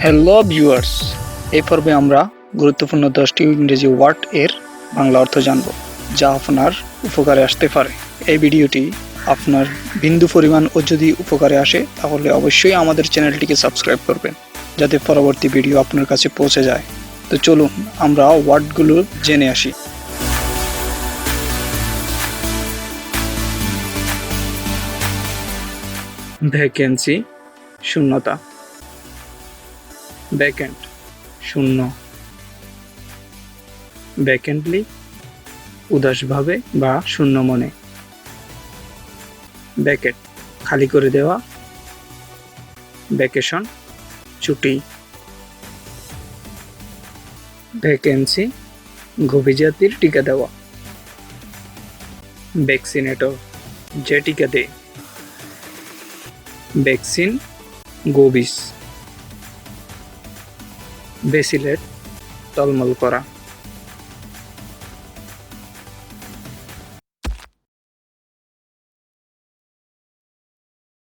Hello viewers, এই পর্বে আমরা গুরুত্বপূর্ণ 10টি ইংরেজি ওয়ার্ড এর বাংলা অর্থ জানব, যা আপনার উপকারে আসতে পারে। এই ভিডিওটি আপনার বিন্দু পরিমাণও যদি উপকারে আসে তাহলে অবশ্যই আমাদের চ্যানেলটিকে সাবস্ক্রাইব করবেন, যাতে পরবর্তী ভিডিও আপনার কাছে পৌঁছে যায়। তো চলুন আমরা ওয়ার্ডগুলো জেনে আসি। ভ্যাকেন্সি, শূন্যতা। ভ্যাকেন্ট, শূন্য। ভ্যাকেন্টলি, উদাসভাবে বা শূন্য মনে। ভ্যাকেট, খালি করে দেওয়া। ভ্যাকেশন, ছুটি। ভ্যাকেন্সি, গভীর জাতির টিকা দেওয়া। ভ্যাকসিনেটর, যে টিকা দেয়। ভ্যাকসিন, গোবিস। বেসিলেট, টলমল করা।